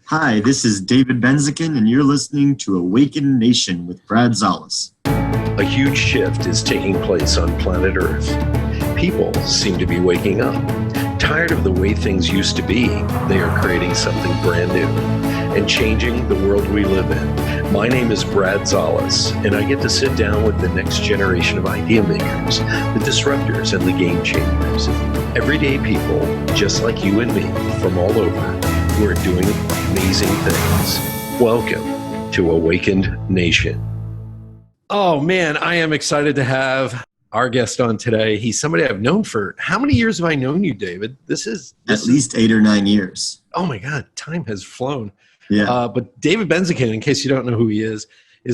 Hi, this is David Benzaquen, and you're listening to Awaken Nation with Brad Szollose. A huge shift is taking place on planet Earth. People seem to be waking up. Tired of the way things used to be, they are creating something brand new and changing the world we live in. My name is Brad Szollose, and I get to sit down with the next generation of idea makers, the disruptors, and the game changers. Everyday people, just like you and me, from all over, who are doing amazing things. Welcome to Awakened Nation. Oh man, I am excited to have our guest on today. He's somebody I've known for, how many years have I known you, David? At least 8 or 9 years. Oh my God, time has flown. Yeah. But David Benzaquen, in case you don't know who he is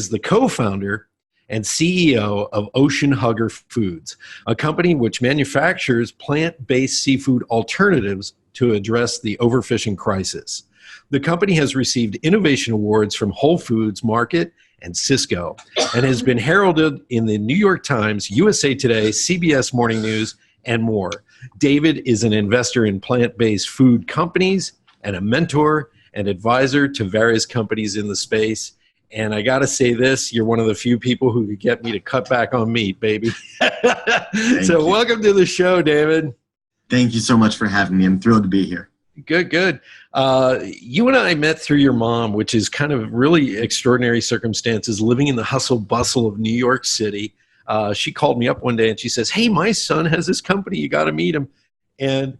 the co-founder and CEO of Ocean Hugger Foods, a company which manufactures plant-based seafood alternatives to address the overfishing crisis. The company has received innovation awards from Whole Foods Market and Sysco, and has been heralded in the New York Times, USA Today, CBS Morning News, and more. David is an investor in plant-based food companies and a mentor and advisor to various companies in the space. And I got to say this, you're one of the few people who could get me to cut back on meat, baby. So welcome to the show, David. Thank you so much for having me. I'm thrilled to be here. Good. You and I met through your mom, which is kind of really extraordinary circumstances, living in the hustle bustle of New York City. She called me up one day and she says, "Hey, my son has this company. You got to meet him." And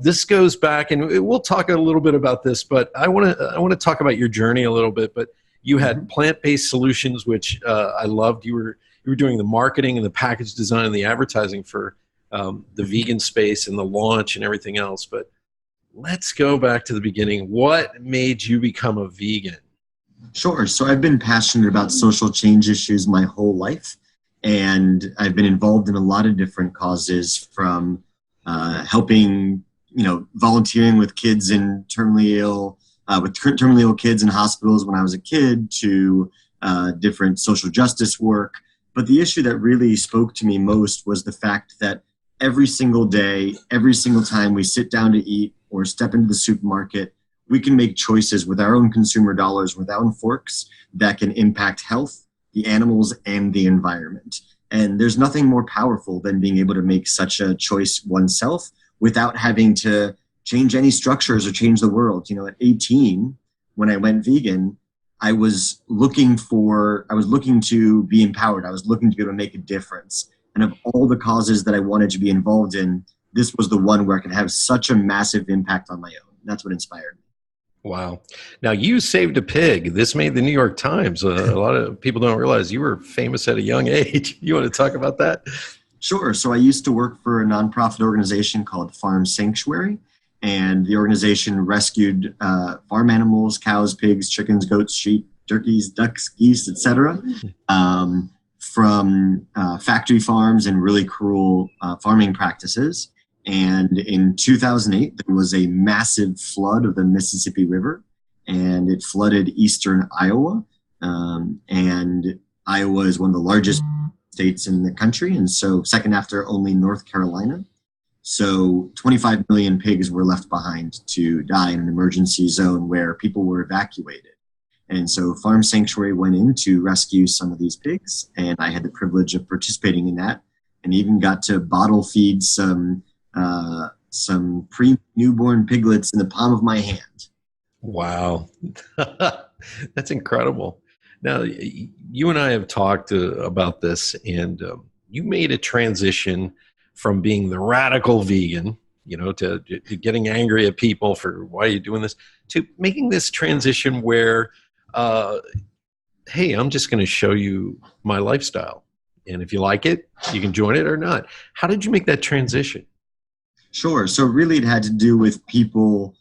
this goes back, and we'll talk a little bit about this, but I want to talk about your journey a little bit. But you had plant-based solutions, which I loved. You were doing the marketing and the package design and the advertising for the vegan space and the launch and everything else. But let's go back to the beginning. What made you become a vegan? Sure. So I've been passionate about social change issues my whole life, and I've been involved in a lot of different causes, from helping, volunteering with kids in terminally ill, kids in hospitals when I was a kid, to different social justice work. But the issue that really spoke to me most was the fact that every single day, every single time we sit down to eat or step into the supermarket, we can make choices with our own consumer dollars, with our own forks, that can impact health, the animals, and the environment. And there's nothing more powerful than being able to make such a choice oneself without having to change any structures or change the world. At 18, when I went vegan, I was looking to be empowered. I was looking to be able to make a difference. And of all the causes that I wanted to be involved in, this was the one where I could have such a massive impact on my own. That's what inspired me. Wow. Now, you saved a pig. This made the New York Times. A lot of people don't realize you were famous at a young age. You want to talk about that? Sure. So I used to work for a nonprofit organization called Farm Sanctuary, and the organization rescued farm animals, cows, pigs, chickens, goats, sheep, turkeys, ducks, geese, etc., from factory farms and really cruel farming practices. And in 2008, there was a massive flood of the Mississippi River, and it flooded eastern Iowa. And Iowa is one of the largest states in the country, and so second after only North Carolina. So 25 million pigs were left behind to die in an emergency zone where people were evacuated. And so Farm Sanctuary went in to rescue some of these pigs, and I had the privilege of participating in that, and even got to bottle feed some pre-newborn piglets in the palm of my hand. Wow. That's incredible. Now, you and I have talked about this, and you made a transition from being the radical vegan, to getting angry at people for why you're doing this, to making this transition where, hey, I'm just going to show you my lifestyle. And if you like it, you can join it or not. How did you make that transition? Sure. So really it had to do with people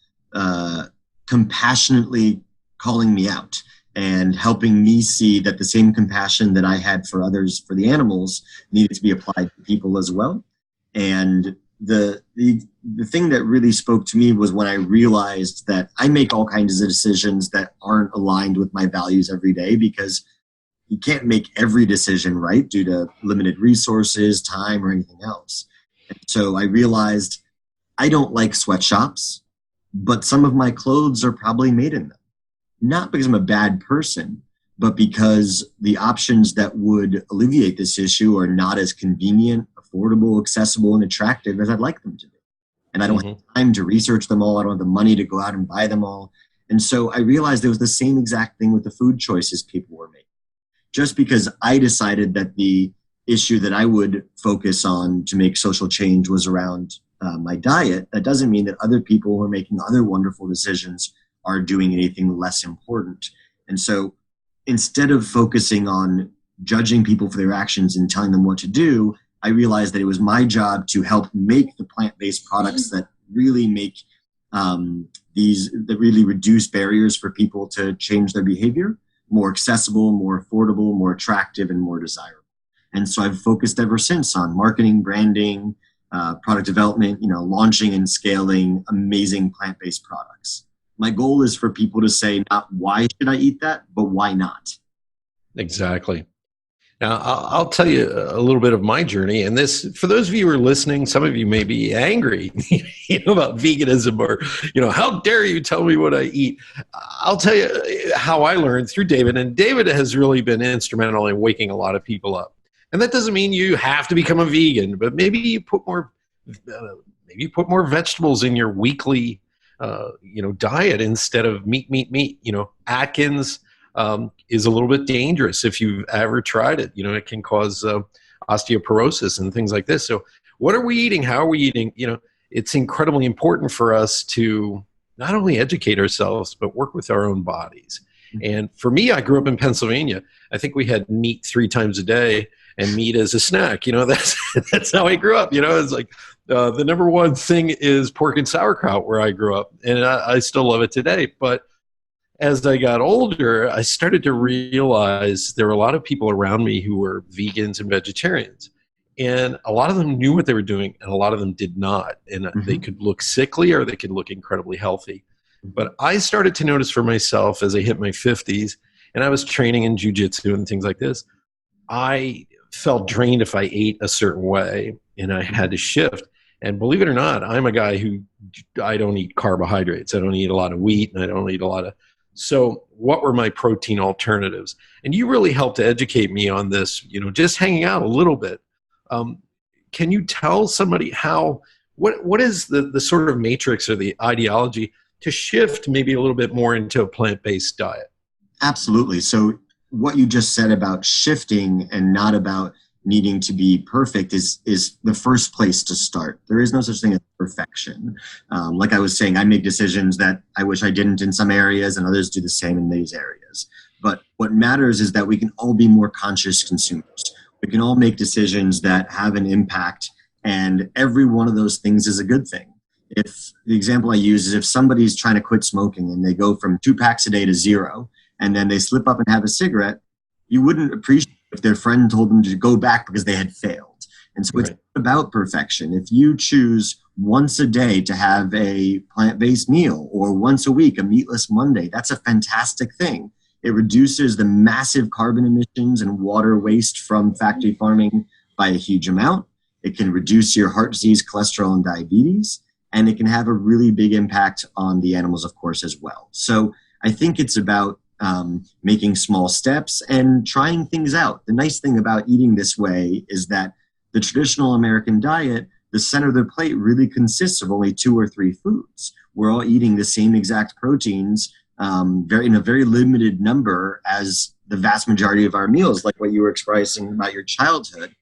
compassionately calling me out and helping me see that the same compassion that I had for others, for the animals, needed to be applied to people as well. And the thing that really spoke to me was when I realized that I make all kinds of decisions that aren't aligned with my values every day, because you can't make every decision right due to limited resources, time, or anything else. And so I realized I don't like sweatshops. but some of my clothes are probably made in them. Not because I'm a bad person, but because the options that would alleviate this issue are not as convenient, affordable, accessible, and attractive as I'd like them to be. And I don't have time to research them all. I don't have the money to go out and buy them all. And so I realized it was the same exact thing with the food choices people were making. Just because I decided that the issue that I would focus on to make social change was around my diet, that doesn't mean that other people who are making other wonderful decisions are doing anything less important. And so instead of focusing on judging people for their actions and telling them what to do, I realized that it was my job to help make the plant-based products that really make that really reduce barriers for people to change their behavior more accessible, more affordable, more attractive, and more desirable. And so I've focused ever since on marketing, branding, product development, launching and scaling amazing plant-based products. My goal is for people to say, not why should I eat that, but why not? Exactly. Now, I'll tell you a little bit of my journey. And this, for those of you who are listening, some of you may be angry about veganism or, how dare you tell me what I eat? I'll tell you how I learned through David. And David has really been instrumental in waking a lot of people up. And that doesn't mean you have to become a vegan, but maybe you put more vegetables in your weekly diet instead of meat. Atkins is a little bit dangerous if you've ever tried it. It can cause osteoporosis and things like this. So what are we eating? How are we eating? It's incredibly important for us to not only educate ourselves, but work with our own bodies. And for me, I grew up in Pennsylvania. I think we had meat 3 times a day and meat as a snack. That's how I grew up. It's like the number one thing is pork and sauerkraut where I grew up. And I still love it today. But as I got older, I started to realize there were a lot of people around me who were vegans and vegetarians. And a lot of them knew what they were doing, and a lot of them did not. And they could look sickly or they could look incredibly healthy. But I started to notice for myself as I hit my 50s, and I was training in jiu-jitsu and things like this, I felt drained if I ate a certain way, and I had to shift. And believe it or not, I'm a guy I don't eat carbohydrates. I don't eat a lot of wheat, and I don't eat a lot of... So what were my protein alternatives? And you really helped to educate me on this, just hanging out a little bit. Can you tell somebody what is the sort of matrix or the ideology to shift maybe a little bit more into a plant-based diet? Absolutely. So what you just said about shifting and not about needing to be perfect is the first place to start. There is no such thing as perfection. Like I was saying, I make decisions that I wish I didn't in some areas, and others do the same in these areas. But what matters is that we can all be more conscious consumers. We can all make decisions that have an impact, and every one of those things is a good thing. If the example I use is if somebody's trying to quit smoking and they go from 2 packs a day to 0, and then they slip up and have a cigarette, you wouldn't appreciate if their friend told them to go back because they had failed. And so it's not about perfection. If you choose once a day to have a plant-based meal or once a week a meatless Monday, that's a fantastic thing. It reduces the massive carbon emissions and water waste from factory farming by a huge amount. It can reduce your heart disease, cholesterol, and diabetes, and it can have a really big impact on the animals, of course, as well. So I think it's about making small steps and trying things out. The nice thing about eating this way is that the traditional American diet, the center of the plate really consists of only 2 or 3 foods. We're all eating the same exact proteins in a very limited number as the vast majority of our meals, like what you were expressing about your childhood.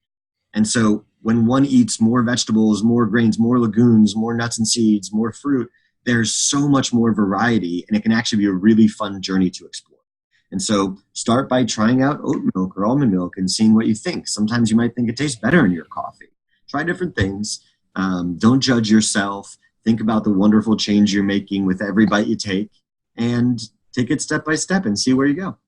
And so when one eats more vegetables, more grains, more legumes, more nuts and seeds, more fruit, there's so much more variety, and it can actually be a really fun journey to explore. And so start by trying out oat milk or almond milk and seeing what you think. Sometimes you might think it tastes better in your coffee. Try different things. Don't judge yourself. Think about the wonderful change you're making with every bite you take, and take it step by step and see where you go.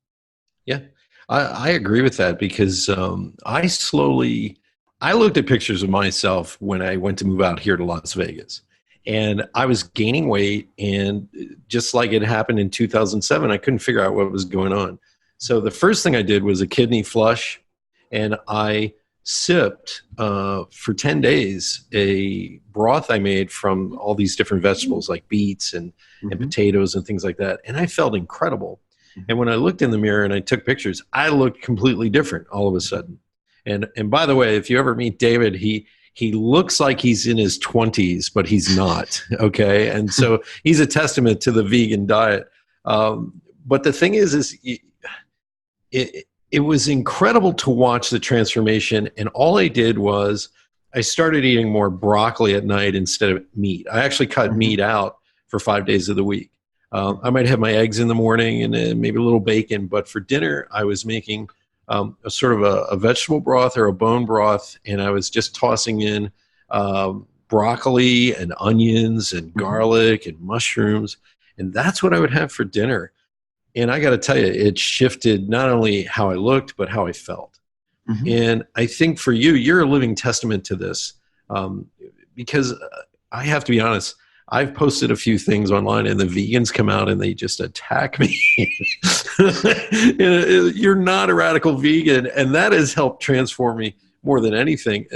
Yeah, I agree with that because I looked at pictures of myself when I went to move out here to Las Vegas. And I was gaining weight, and just like it happened in 2007, I couldn't figure out what was going on. So the first thing I did was a kidney flush, and I sipped for 10 days a broth I made from all these different vegetables like beets and potatoes and things like that. And I felt incredible. And when I looked in the mirror and I took pictures, I looked completely different all of a sudden. And by the way, if you ever meet David, he looks like he's in his 20s, but he's not. Okay. And so he's a testament to the vegan diet. But the thing is it was incredible to watch the transformation. And all I did was I started eating more broccoli at night instead of meat. I actually cut meat out for 5 days of the week. I might have my eggs in the morning and then maybe a little bacon, but for dinner, I was making a sort of a vegetable broth or a bone broth, and I was just tossing in broccoli and onions and garlic and mushrooms, and that's what I would have for dinner. And I got to tell you, it shifted not only how I looked, but how I felt. And I think for you, you're a living testament to this, because I have to be honest, I've posted a few things online and the vegans come out and they just attack me. You're not a radical vegan, and that has helped transform me more than anything.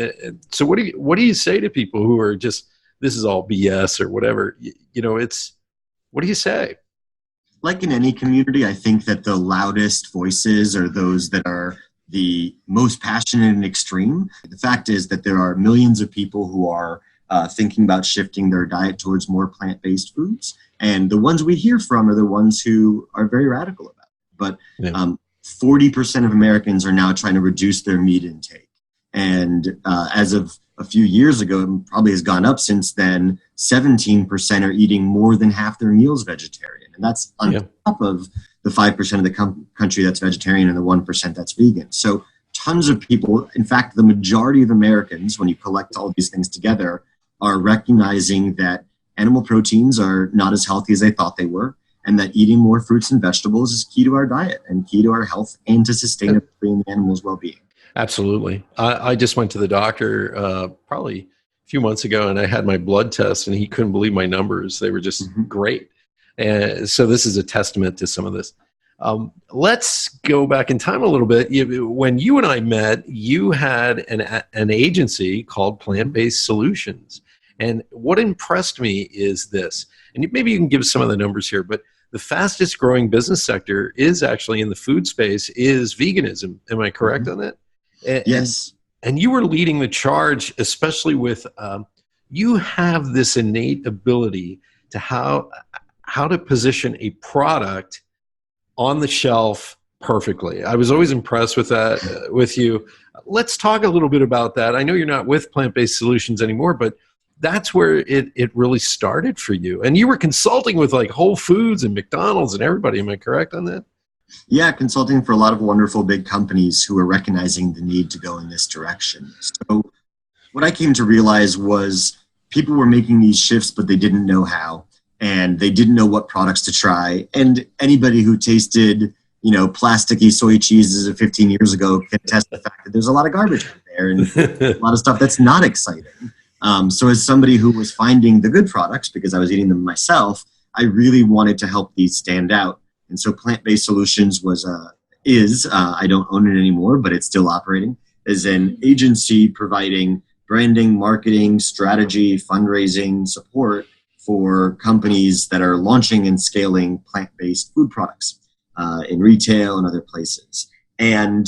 So what do you say to people who are just, this is all BS or whatever? What do you say? Like in any community, I think that the loudest voices are those that are the most passionate and extreme. The fact is that there are millions of people who are thinking about shifting their diet towards more plant-based foods. And the ones we hear from are the ones who are very radical about it. But 40% of Americans are now trying to reduce their meat intake. And as of a few years ago, it probably has gone up since then, 17% are eating more than half their meals vegetarian. And that's on top of the 5% of the country that's vegetarian and the 1% that's vegan. So tons of people, in fact, the majority of Americans, when you collect all these things together, are recognizing that animal proteins are not as healthy as they thought they were, and that eating more fruits and vegetables is key to our diet and key to our health and to sustainability and the animal's well-being. Absolutely. I just went to the doctor probably a few months ago, and I had my blood test, and he couldn't believe my numbers. They were just great. And so this is a testament to some of this. Let's go back in time a little bit. When you and I met, you had an agency called Plant-Based Solutions. And what impressed me is this, and maybe you can give some of the numbers here, but the fastest growing business sector is actually in the food space is veganism. Am I correct on that? Yes. And you were leading the charge, especially with, you have this innate ability to how to position a product on the shelf perfectly. I was always impressed with that, with you. Let's talk a little bit about that. I know you're not with Plant-Based Solutions anymore, but that's where it really started for you. And you were consulting with like Whole Foods and McDonald's and everybody. Am I correct on that? Yeah, consulting for a lot of wonderful big companies who are recognizing the need to go in this direction. So what I came to realize was people were making these shifts, but they didn't know how. And they didn't know what products to try. And anybody who tasted, plasticky soy cheeses of 15 years ago can attest to the fact that there's a lot of garbage out there and a lot of stuff that's not exciting. So as somebody who was finding the good products, because I was eating them myself, I really wanted to help these stand out. And so Plant-Based Solutions I don't own it anymore, but it's still operating, is an agency providing branding, marketing, strategy, fundraising support for companies that are launching and scaling plant-based food products in retail and other places. And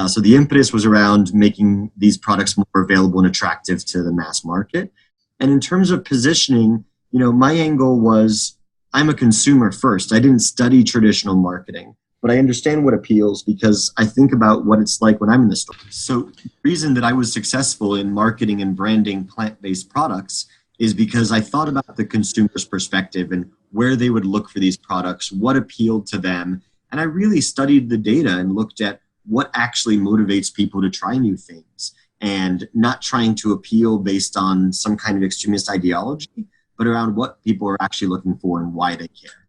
so the impetus was around making these products more available and attractive to the mass market. And in terms of positioning, my angle was I'm a consumer first. I didn't study traditional marketing, but I understand what appeals because I think about what it's like when I'm in the store. So the reason that I was successful in marketing and branding plant-based products is because I thought about the consumer's perspective and where they would look for these products, what appealed to them. And I really studied the data and looked at what actually motivates people to try new things and not trying to appeal based on some kind of extremist ideology, but around what people are actually looking for and why they care.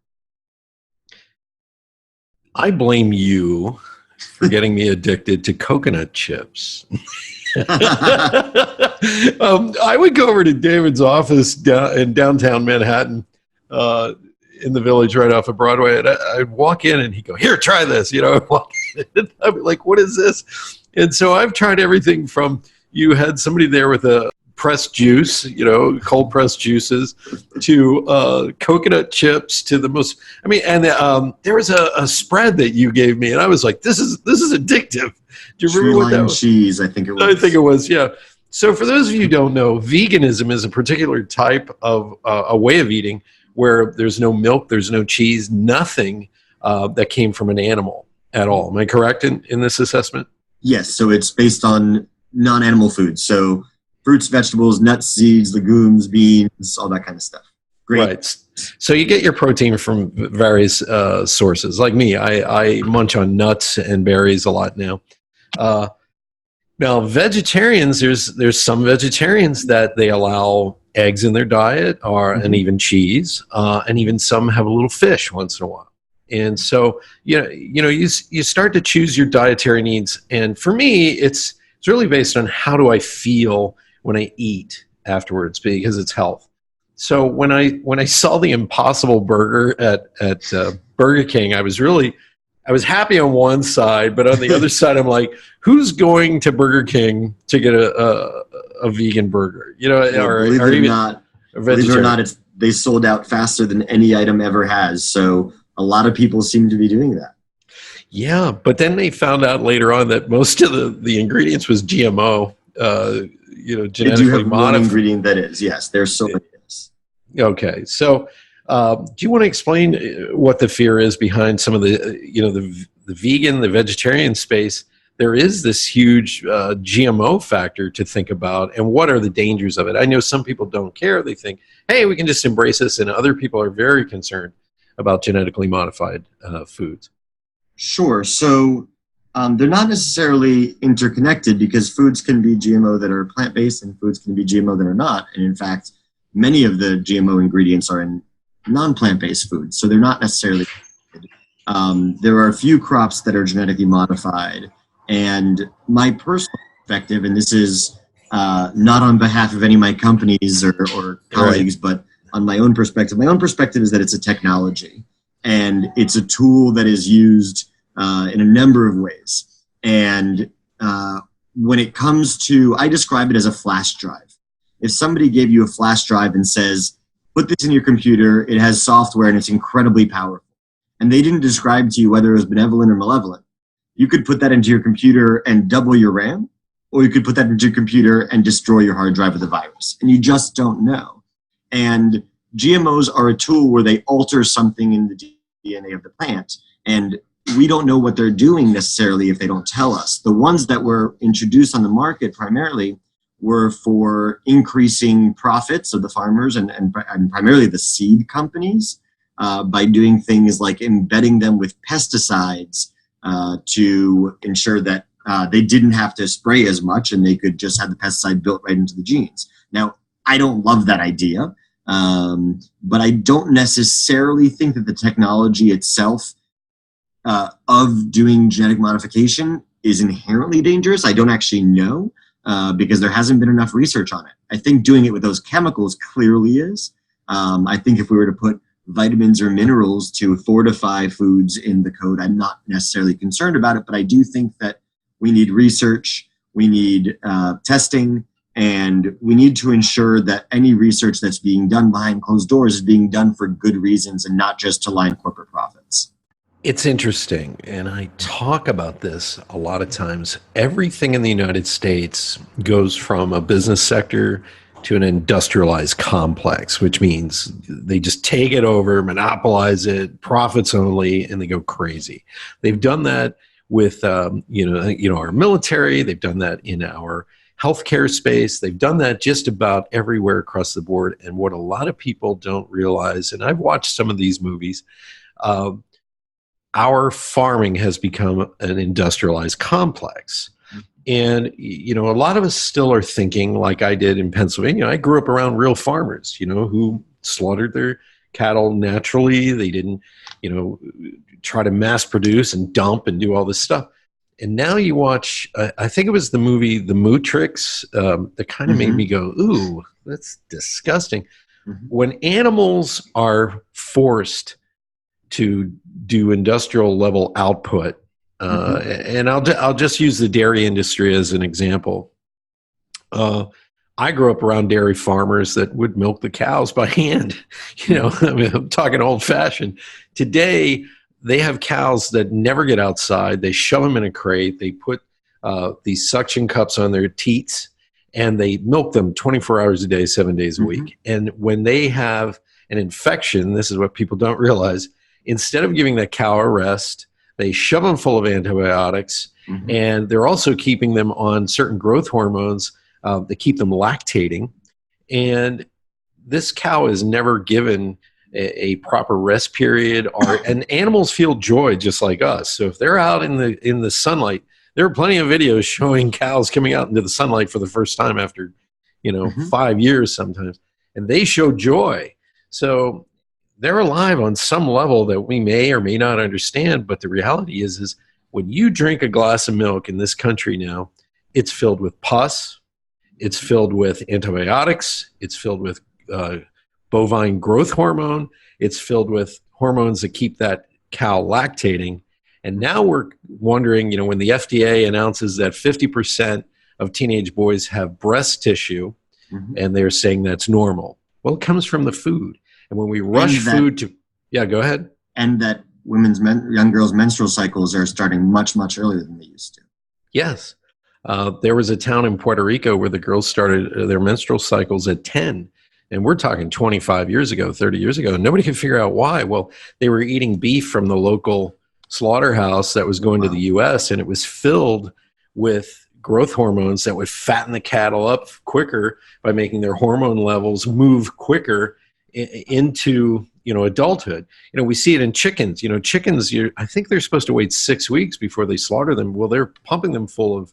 I blame you for getting me addicted to coconut chips. I would go over to David's office in downtown Manhattan, in the Village right off of Broadway, and I'd walk in and he'd go, "Here, try this." I'd be like, "What is this?" And so I've tried everything from, you had somebody there with a pressed juice, cold pressed juices, to coconut chips, to the most, and there was a spread that you gave me, and I was like, this is addictive. Do you remember what that was? Cheese, I think it was. I think it was, yeah. So for those of you who don't know, veganism is a particular type of a way of eating where there's no milk, there's no cheese, nothing that came from an animal at all. Am I correct in this assessment? Yes, so it's based on non-animal foods. So fruits, vegetables, nuts, seeds, legumes, beans, all that kind of stuff. Great. Right. So you get your protein from various sources. Like me, I munch on nuts and berries a lot now. Now, vegetarians, there's some vegetarians that they allow eggs in their diet, and even cheese, and even some have a little fish once in a while. And so, you start to choose your dietary needs. And for me, it's really based on how do I feel when I eat afterwards, because it's health. So when I saw the Impossible Burger at Burger King, I was happy on one side, but on the other side, I'm like, who's going to Burger King to get a vegan burger? Believe it or not, they sold out faster than any item ever has. So a lot of people seem to be doing that. Yeah, but then they found out later on that most of the ingredients was GMO, genetically modified. One ingredient that is, yes. There's so many. Okay, so do you want to explain what the fear is behind some of the vegan, the vegetarian space? There is this huge GMO factor to think about, and what are the dangers of it? I know some people don't care. They think, hey, we can just embrace this, and other people are very concerned about genetically modified foods. Sure. So they're not necessarily interconnected, because foods can be GMO that are plant-based and foods can be GMO that are not. And in fact, many of the GMO ingredients are in non-plant-based foods, so they're not necessarily there are a few crops that are genetically modified, and my personal perspective, and this is not on behalf of any of my companies or colleagues, but on my own perspective is that it's a technology, and it's a tool that is used in a number of ways. And when it comes to, I describe it as a flash drive. If somebody gave you a flash drive and says, put this in your computer, it has software and it's incredibly powerful, and they didn't describe to you whether it was benevolent or malevolent, you could put that into your computer and double your RAM, or you could put that into your computer and destroy your hard drive with a virus, and you just don't know. And GMOs are a tool where they alter something in the DNA of the plant, and we don't know what they're doing necessarily if they don't tell us. The ones that were introduced on the market primarily were for increasing profits of the farmers and primarily the seed companies by doing things like embedding them with pesticides to ensure that they didn't have to spray as much and they could just have the pesticide built right into the genes. Now, I don't love that idea, but I don't necessarily think that the technology itself of doing genetic modification is inherently dangerous. I don't actually know. Because there hasn't been enough research on it. I think doing it with those chemicals clearly is. I think if we were to put vitamins or minerals to fortify foods in the code, I'm not necessarily concerned about it, but I do think that we need research, we need testing, and we need to ensure that any research that's being done behind closed doors is being done for good reasons and not just to line corporate profits. It's interesting, and I talk about this a lot of times. Everything in the United States goes from a business sector to an industrialized complex, which means they just take it over, monopolize it, profits only, and they go crazy. They've done that with our military. They've done that in our healthcare space. They've done that just about everywhere across the board. And what a lot of people don't realize, and I've watched some of these movies, our farming has become an industrialized complex. And, a lot of us still are thinking like I did in Pennsylvania. I grew up around real farmers, who slaughtered their cattle naturally. They didn't, try to mass produce and dump and do all this stuff. And now you watch, I think it was the movie The Mootrix, that kind of made me go, ooh, that's disgusting. When animals are forced to do industrial level output And I'll just use the dairy industry as an example. I grew up around dairy farmers that would milk the cows by hand. I mean, I'm talking old fashioned. Today, they have cows that never get outside. They shove them in a crate. They put these suction cups on their teats, and they milk them 24 hours a day, 7 days a week. And when they have an infection, this is what people don't realize, instead of giving that cow a rest, they shove them full of antibiotics, and they're also keeping them on certain growth hormones that keep them lactating. And this cow is never given a proper rest period, and animals feel joy just like us. So if they're out in the sunlight, there are plenty of videos showing cows coming out into the sunlight for the first time after 5 years sometimes, and they show joy. So they're alive on some level that we may or may not understand. But the reality is when you drink a glass of milk in this country now, it's filled with pus, it's filled with antibiotics, it's filled with bovine growth hormone, it's filled with hormones that keep that cow lactating. And now we're wondering, when the FDA announces that 50% of teenage boys have breast tissue, and they're saying that's normal. Well, it comes from the food. And when we rush food to, go ahead. And that young girls' menstrual cycles are starting much, much earlier than they used to. Yes. There was a town in Puerto Rico where the girls started their menstrual cycles at 10. And we're talking 25 years ago, 30 years ago. And nobody could figure out why. Well, they were eating beef from the local slaughterhouse that was going to the U.S., and it was filled with growth hormones that would fatten the cattle up quicker by making their hormone levels move quicker into adulthood. We see it in chickens. Chickens, I think they're supposed to wait 6 weeks before they slaughter them. Well, they're pumping them full of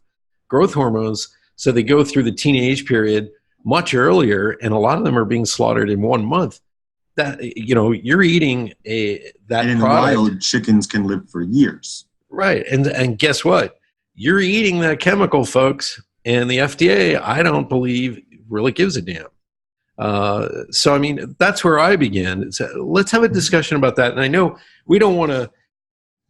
growth hormones, so they go through the teenage period much earlier, and a lot of them are being slaughtered in 1 month. That you're eating that, and in product. The wild, chickens can live for years. Right, and guess what? You're eating that chemical, folks, and the FDA, I don't believe, really gives a damn. So, I mean, that's where I began. So let's have a discussion about that. And I know we don't want to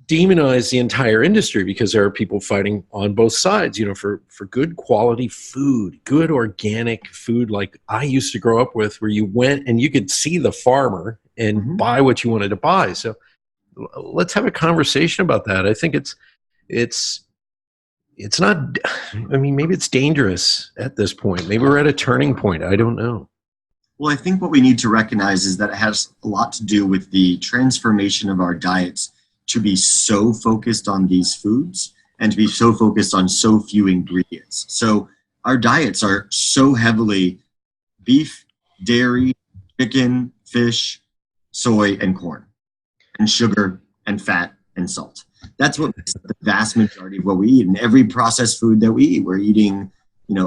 demonize the entire industry, because there are people fighting on both sides, for good quality food, good organic food like I used to grow up with, where you went and you could see the farmer and buy what you wanted to buy. So let's have a conversation about that. I think it's not, I mean, maybe it's dangerous at this point. Maybe we're at a turning point. I don't know. Well, I think what we need to recognize is that it has a lot to do with the transformation of our diets to be so focused on these foods and to be so focused on so few ingredients. So our diets are so heavily beef, dairy, chicken, fish, soy, and corn, and sugar, and fat, and salt. That's what makes the vast majority of what we eat. And every processed food that we eat, we're eating,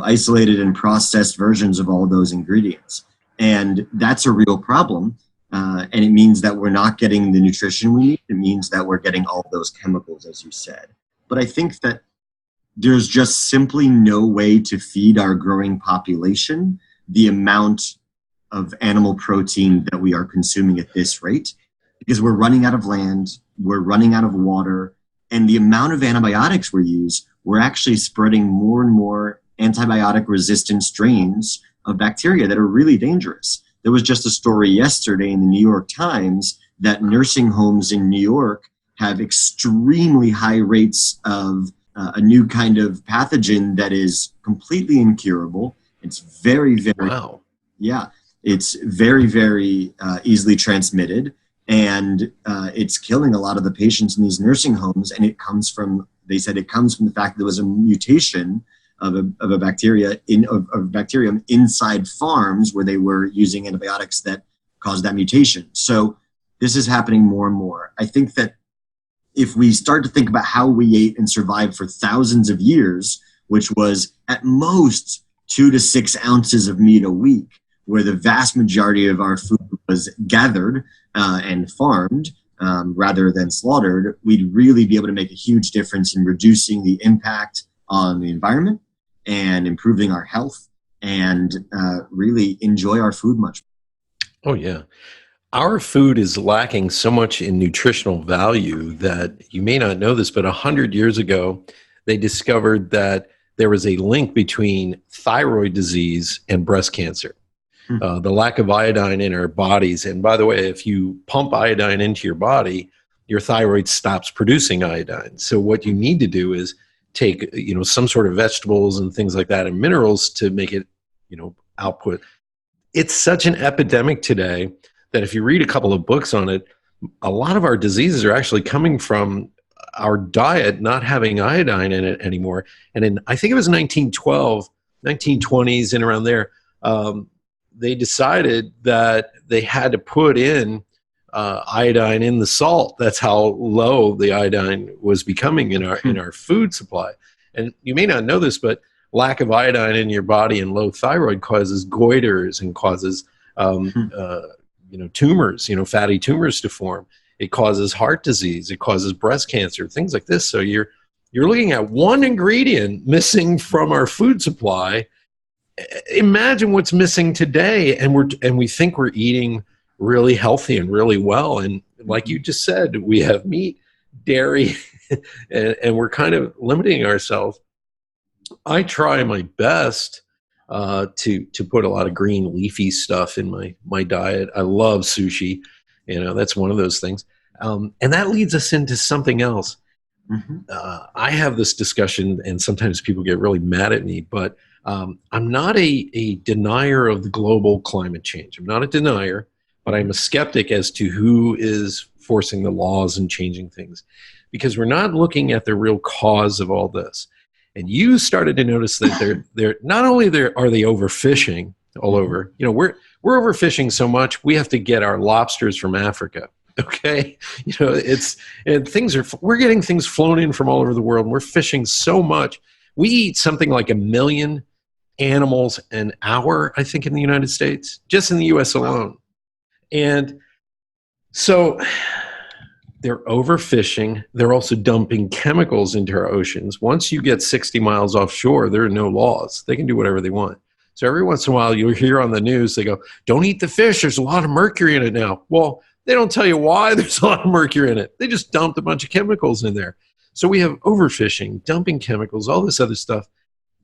isolated and processed versions of all those ingredients. And that's a real problem. And it means that we're not getting the nutrition we need. It means that we're getting all those chemicals, as you said. But I think that there's just simply no way to feed our growing population the amount of animal protein that we are consuming at this rate, because we're running out of land, we're running out of water, and the amount of antibiotics we use, we're actually spreading more and more antibiotic-resistant strains of bacteria that are really dangerous. There was just a story yesterday in the New York Times that nursing homes in New York have extremely high rates of a new kind of pathogen that is completely incurable. It's very, very, wow. Yeah, it's very, very easily transmitted, and it's killing a lot of the patients in these nursing homes. And it comes from, they said it comes from the fact that there was a mutation of a bacterium inside farms where they were using antibiotics that caused that mutation. So this is happening more and more. I think that if we start to think about how we ate and survived for thousands of years, which was at most 2 to 6 ounces of meat a week, where the vast majority of our food was gathered and farmed rather than slaughtered, we'd really be able to make a huge difference in reducing the impact on the environment and improving our health and really enjoy our food much more. Oh, yeah. Our food is lacking so much in nutritional value that you may not know this, but 100 years ago, they discovered that there was a link between thyroid disease and breast cancer. Hmm. The lack of iodine in our bodies. And by the way, if you pump iodine into your body, your thyroid stops producing iodine. So what you need to do is take, some sort of vegetables and things like that and minerals to make it, output. It's such an epidemic today that if you read a couple of books on it, a lot of our diseases are actually coming from our diet not having iodine in it anymore. And I think it was 1912, 1920s and around there, they decided that they had to put in iodine in the salt. That's how low the iodine was becoming in our food supply. And you may not know this, but lack of iodine in your body and low thyroid causes goiters and causes tumors, fatty tumors to form. It causes heart disease. It causes breast cancer, things like this. So you're looking at one ingredient missing from our food supply. Imagine what's missing today, and we think we're eating really healthy and really well. And like you just said, we have meat, dairy, and we're kind of limiting ourselves. I try my best to put a lot of green leafy stuff in my diet. I love sushi. That's one of those things. And that leads us into something else. Mm-hmm. I have this discussion, and sometimes people get really mad at me, but I'm not a denier of the global climate change. I'm not a denier, but I'm a skeptic as to who is forcing the laws and changing things, because we're not looking at the real cause of all this. And you started to notice that they're not only are they overfishing all over. We're overfishing so much we have to get our lobsters from Africa. Okay, we're getting things flown in from all over the world. And we're fishing so much. We eat something like 1 million animals an hour, I think, in the United States, just in the U.S. alone. And so they're overfishing. They're also dumping chemicals into our oceans. Once you get 60 miles offshore, there are no laws. They can do whatever they want. So every once in a while, you'll hear on the news, they go, don't eat the fish. There's a lot of mercury in it now. Well, they don't tell you why there's a lot of mercury in it. They just dumped a bunch of chemicals in there. So we have overfishing, dumping chemicals, all this other stuff.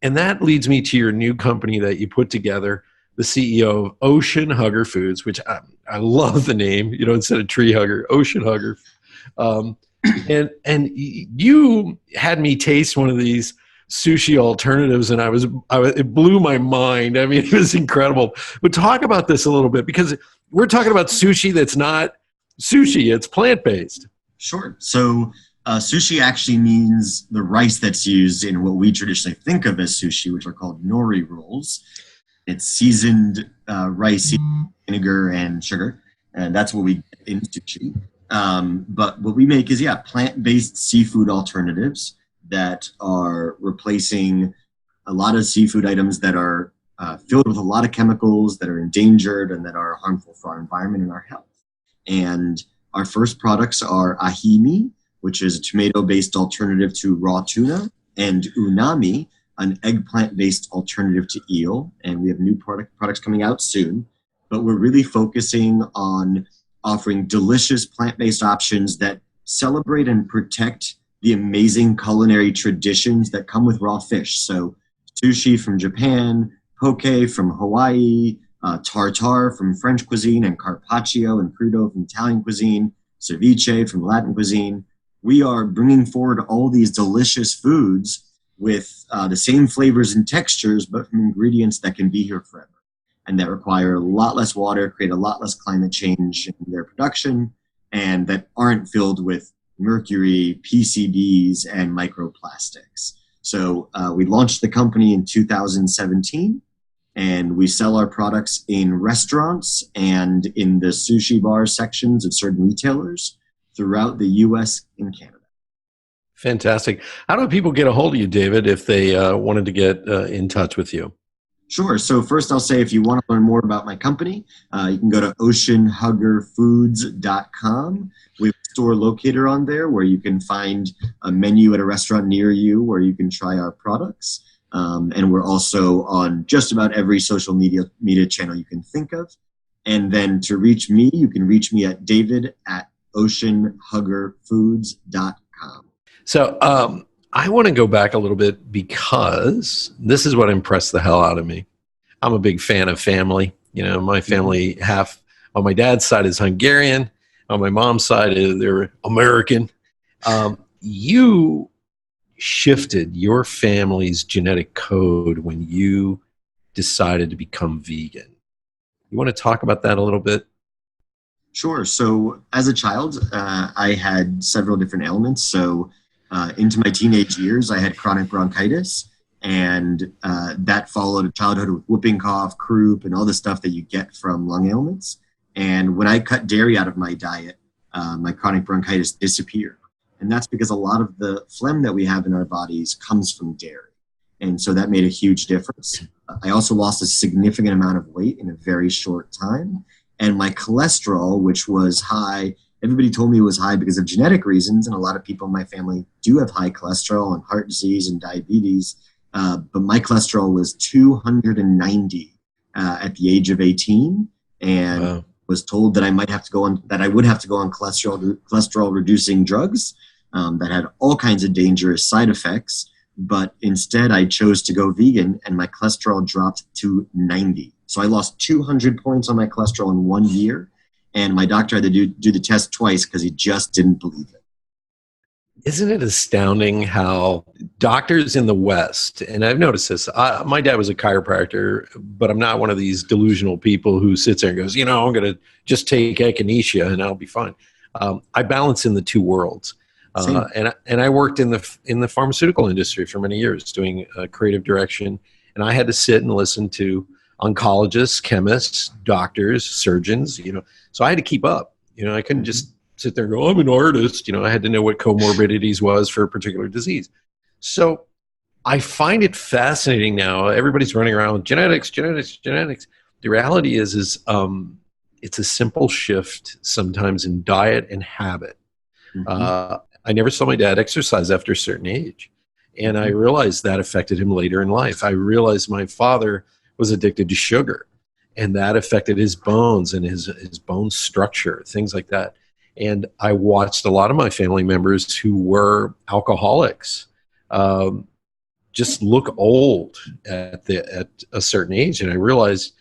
And that leads me to your new company that you put together, the CEO of Ocean Hugger Foods, which I love the name, instead of tree hugger, Ocean Hugger. And you had me taste one of these sushi alternatives, and it blew my mind. I mean, it was incredible. But talk about this a little bit, because we're talking about sushi that's not sushi, it's plant-based. Sure. So sushi actually means the rice that's used in what we traditionally think of as sushi, which are called nori rolls. It's seasoned rice, vinegar, and sugar, and that's what we get in sushi. But what we make is, plant-based seafood alternatives that are replacing a lot of seafood items that are filled with a lot of chemicals, that are endangered, and that are harmful for our environment and our health. And our first products are ahimi, which is a tomato-based alternative to raw tuna, and unami, an eggplant-based alternative to eel. And we have new products coming out soon. But we're really focusing on offering delicious plant-based options that celebrate and protect the amazing culinary traditions that come with raw fish. So sushi from Japan, poke from Hawaii, tartare from French cuisine, and carpaccio and crudo from Italian cuisine, ceviche from Latin cuisine. We are bringing forward all these delicious foods with the same flavors and textures, but from ingredients that can be here forever, and that require a lot less water, create a lot less climate change in their production, and that aren't filled with mercury, PCBs, and microplastics. So we launched the company in 2017, and we sell our products in restaurants and in the sushi bar sections of certain retailers throughout the U.S. and Canada. Fantastic. How do people get a hold of you, David, if they wanted to get in touch with you? Sure. So first I'll say, if you want to learn more about my company, you can go to oceanhuggerfoods.com. We have a store locator on there where you can find a menu at a restaurant near you where you can try our products. And we're also on just about every social media channel you can think of. And then to reach me, you can reach me at david@oceanhuggerfoods.com. So I want to go back a little bit because this is what impressed the hell out of me. I'm a big fan of family. You know, my family half on my dad's side is Hungarian. On my mom's side, they're American. You shifted your family's genetic code when you decided to become vegan. You want to talk about that a little bit? Sure. So as a child, I had several different ailments. So into my teenage years, I had chronic bronchitis, and that followed a childhood with whooping cough, croup, and all the stuff that you get from lung ailments. And when I cut dairy out of my diet, my chronic bronchitis disappeared. And that's because a lot of the phlegm that we have in our bodies comes from dairy. And so that made a huge difference. I also lost a significant amount of weight in a very short time. And my cholesterol, which was high, everybody told me it was high because of genetic reasons. And a lot of people in my family do have high cholesterol and heart disease and diabetes. But my cholesterol was 290 at the age of 18. And wow. Was told that I would have to go on cholesterol reducing drugs that had all kinds of dangerous side effects. But instead, I chose to go vegan, and my cholesterol dropped to 90. So I lost 200 points on my cholesterol in 1 year, and my doctor had to do the test twice because he just didn't believe it. Isn't it astounding how doctors in the West, and I've noticed this, my dad was a chiropractor, but I'm not one of these delusional people who sits there and goes, you know, I'm going to just take echinacea and I'll be fine. I balance in the two worlds. And I worked in the pharmaceutical industry for many years doing creative direction, and I had to sit and listen to oncologists, chemists, doctors, surgeons, you know, so I had to keep up. You know, I couldn't just sit there and go, I'm an artist. You know, I had to know what comorbidities was for a particular disease. So I find it fascinating now. Everybody's running around with genetics. The reality is it's a simple shift sometimes in diet and habit. Mm-hmm. I never saw my dad exercise after a certain age. And I realized that affected him later in life. I realized my father was addicted to sugar, and that affected his bones and his bone structure, things like that. And I watched a lot of my family members who were alcoholics just look old at a certain age. And I realized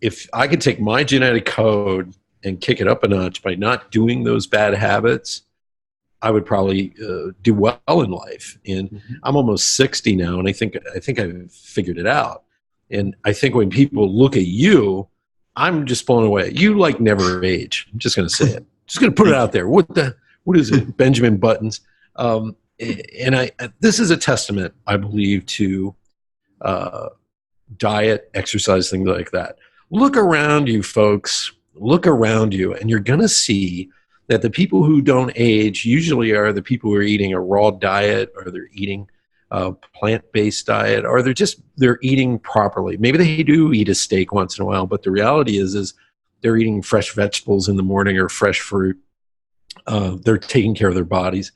if I could take my genetic code and kick it up a notch by not doing those bad habits, I would probably do well in life. And I'm almost 60 now, and I think I've figured it out. And I think when people look at you, I'm just blown away. You like never age. I'm just going to say it. Just going to put it out there. What is it? Benjamin Buttons. And this is a testament, I believe, to diet, exercise, things like that. Look around you, folks. Look around you, and you're going to see that the people who don't age usually are the people who are eating a raw diet, or they're eating a plant-based diet, or they're eating properly. Maybe they do eat a steak once in a while, but the reality is they're eating fresh vegetables in the morning or fresh fruit. They're taking care of their bodies.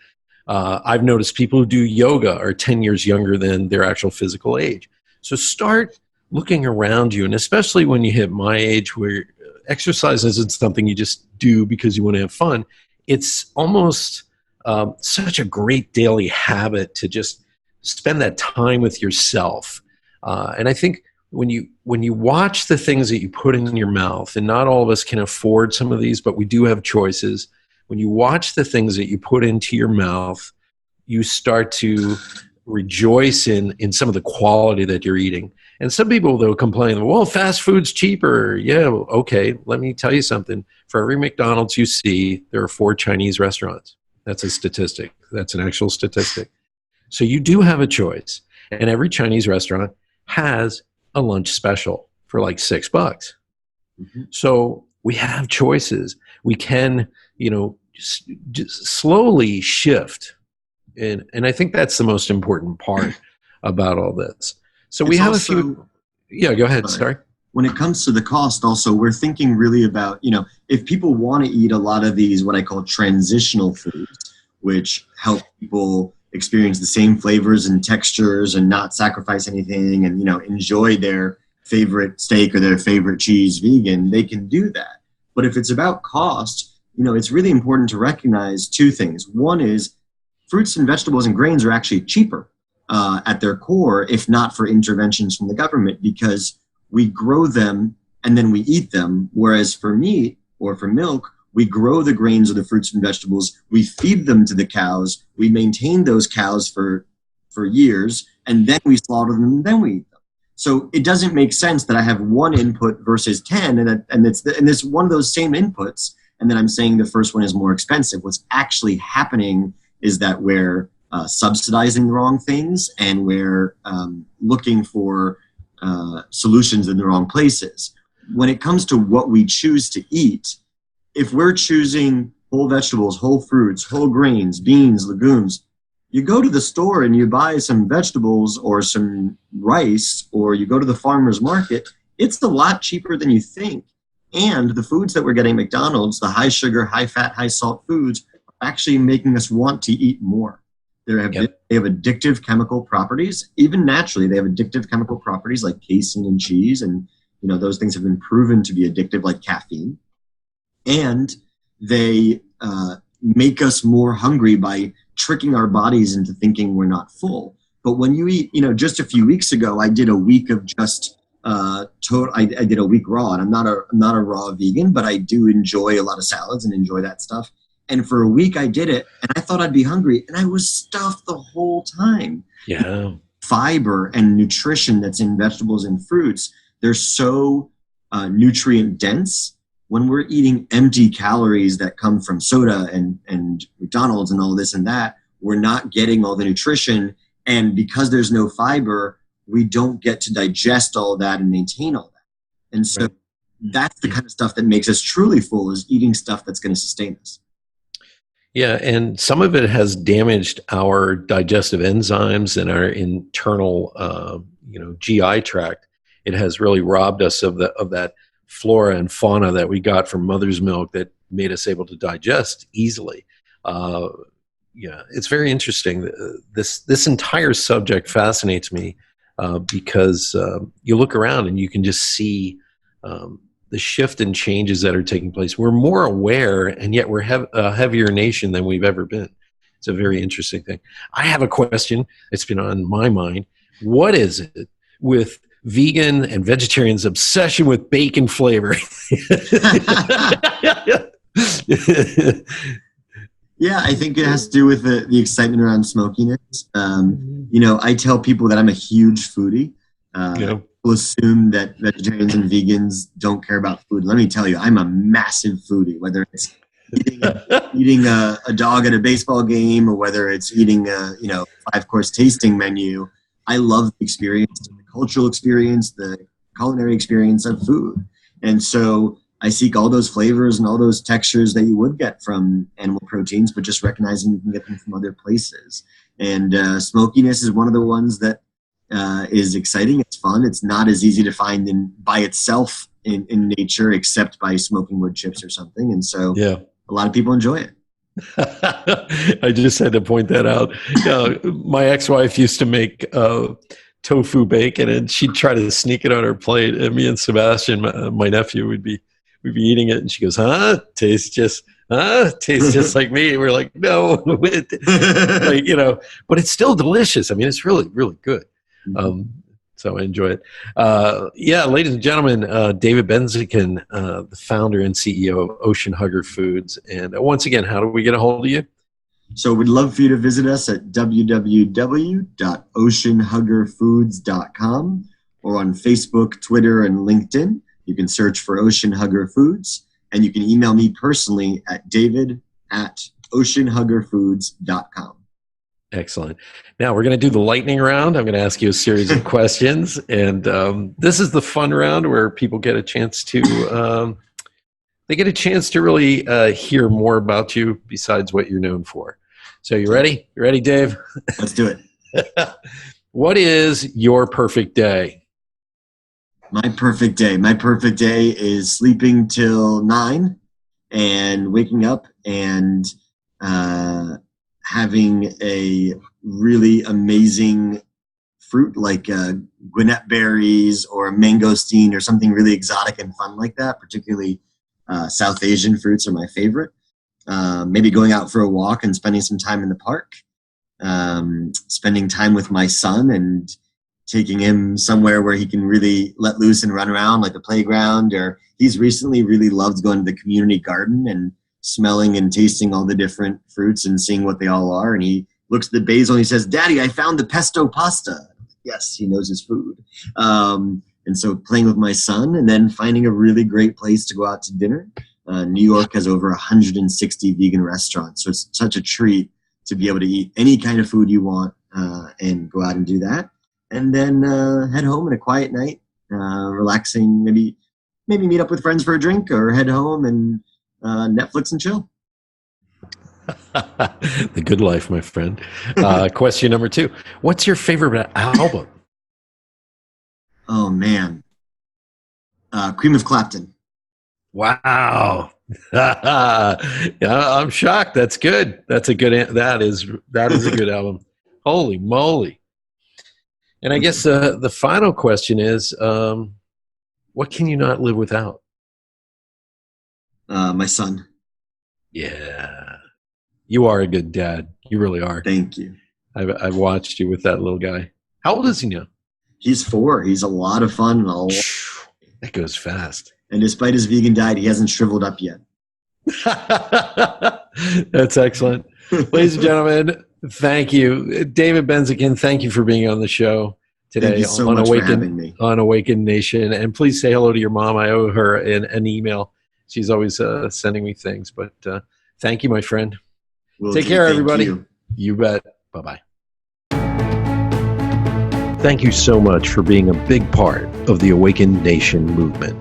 I've noticed people who do yoga are 10 years younger than their actual physical age. So start looking around you, and especially when you hit my age, where exercise isn't something you just do because you want to have fun. It's almost such a great daily habit to just spend that time with yourself. And I think when you watch the things that you put in your mouth, and not all of us can afford some of these, but we do have choices. When you watch the things that you put into your mouth, you start to rejoice in some of the quality that you're eating. And some people, they'll complain, well, fast food's cheaper. Yeah, okay, let me tell you something. For every McDonald's you see, there are 4 Chinese restaurants. That's a statistic. That's an actual statistic. So you do have a choice. And every Chinese restaurant has a lunch special for like $6. Mm-hmm. So we have choices. We can, just slowly shift. And I think that's the most important part about all this. So we have a few. Yeah, go ahead. Sorry. When it comes to the cost, also, we're thinking really about, if people want to eat a lot of these, what I call transitional foods, which help people experience the same flavors and textures and not sacrifice anything and, enjoy their favorite steak or their favorite cheese vegan, they can do that. But if it's about cost, it's really important to recognize two things. One is fruits and vegetables and grains are actually cheaper at their core, if not for interventions from the government, because we grow them and then we eat them. Whereas for meat or for milk, we grow the grains or the fruits and vegetables, we feed them to the cows, we maintain those cows for years, and then we slaughter them and then we eat them. So it doesn't make sense that I have one input versus 10, and it's one of those same inputs, and then I'm saying the first one is more expensive. What's actually happening is that we're subsidizing the wrong things, and we're looking for solutions in the wrong places. When it comes to what we choose to eat, if we're choosing whole vegetables, whole fruits, whole grains, beans, legumes, you go to the store and you buy some vegetables or some rice, or you go to the farmer's market, it's a lot cheaper than you think. And the foods that we're getting at McDonald's, the high sugar, high fat, high salt foods, are actually making us want to eat more. They have addictive chemical properties. Even naturally, they have addictive chemical properties like casein in cheese. And, those things have been proven to be addictive, like caffeine. And they make us more hungry by tricking our bodies into thinking we're not full. But when you eat, just a few weeks ago, I did a week of just I did a week raw, and I'm not a raw vegan, but I do enjoy a lot of salads and enjoy that stuff. And for a week I did it, and I thought I'd be hungry, and I was stuffed the whole time. Yeah. Fiber and nutrition that's in vegetables and fruits, they're so nutrient dense. When we're eating empty calories that come from soda and McDonald's and all this and that, we're not getting all the nutrition. And because there's no fiber, we don't get to digest all that and maintain all that. And so that's the kind of stuff that makes us truly full, is eating stuff that's going to sustain us. Yeah, and some of it has damaged our digestive enzymes and our internal, GI tract. It has really robbed us of that flora and fauna that we got from mother's milk that made us able to digest easily. It's very interesting. This entire subject fascinates me because you look around and you can just see the shift and changes that are taking place. We're more aware, and yet we're a heavier nation than we've ever been. It's a very interesting thing. I have a question that's been on my mind. What is it with vegan and vegetarians' obsession with bacon flavor? Yeah, I think it has to do with the excitement around smokiness. I tell people that I'm a huge foodie. People assume that vegetarians and vegans don't care about food. Let me tell you, I'm a massive foodie, whether it's eating a dog at a baseball game or whether it's eating a 5-course tasting menu. I love the experience, the cultural experience, the culinary experience of food. And so I seek all those flavors and all those textures that you would get from animal proteins, but just recognizing you can get them from other places. And smokiness is one of the ones that is exciting. It's fun. It's not as easy to find by itself in nature, except by smoking wood chips or something. And so a lot of people enjoy it. I just had to point that out. My ex-wife used to make tofu bacon, and she'd try to sneak it on her plate. And me and Sebastian, my nephew, would be eating it, and she goes, tastes just like me. And we're like, no, but it's still delicious. I mean, it's really, really good. So I enjoy it. Ladies and gentlemen, David Benzaquen, the founder and CEO of Ocean Hugger Foods. And once again, how do we get a hold of you? So we'd love for you to visit us at www.oceanhuggerfoods.com or on Facebook, Twitter, and LinkedIn. You can search for Ocean Hugger Foods, and you can email me personally at david@oceanhuggerfoods.com. Excellent. Now we're going to do the lightning round. I'm going to ask you a series of questions, and this is the fun round where people get a chance to really hear more about you besides what you're known for. So you ready? You ready, Dave? Let's do it. What is your perfect day? My perfect day is sleeping till 9 and waking up and having a really amazing fruit like guinette berries or mangosteen or something really exotic and fun like that. Particularly South Asian fruits are my favorite. Maybe going out for a walk and spending some time in the park. Spending time with my son and taking him somewhere where he can really let loose and run around, like the playground. Or he's recently really loved going to the community garden and smelling and tasting all the different fruits and seeing what they all are. And he looks at the basil and he says, "Daddy, I found the pesto pasta." Yes, he knows his food. And so playing with my son and then finding a really great place to go out to dinner. New York has over 160 vegan restaurants. So it's such a treat to be able to eat any kind of food you want and go out and do that. And then head home in a quiet night, relaxing, maybe meet up with friends for a drink or head home and Netflix and chill. The good life, my friend. Question number 2. What's your favorite album? Oh, man. Cream of Clapton. Wow. Yeah, I'm shocked. That's good. That is a good album. Holy moly. And I guess the final question is, what can you not live without? My son. Yeah. You are a good dad. You really are. Thank you. I've watched you with that little guy. How old is he now? He's 4. He's a lot of fun. That goes fast. And despite his vegan diet, he hasn't shriveled up yet. That's excellent. Ladies and gentlemen, thank you. David Benzaquen, thank you for being on the show today. Thank you so much for having me. On Awakened Nation. And please say hello to your mom. I owe her an email. She's always sending me things. But thank you, my friend. Take care, everybody. You bet. Bye-bye. Thank you so much for being a big part of the Awakened Nation movement.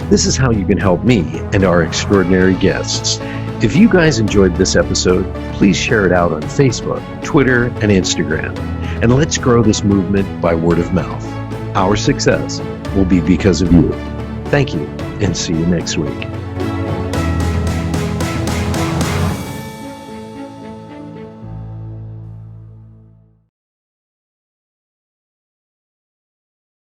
This is how you can help me and our extraordinary guests. If you guys enjoyed this episode, please share it out on Facebook, Twitter, and Instagram. And let's grow this movement by word of mouth. Our success will be because of you. Thank you, and see you next week.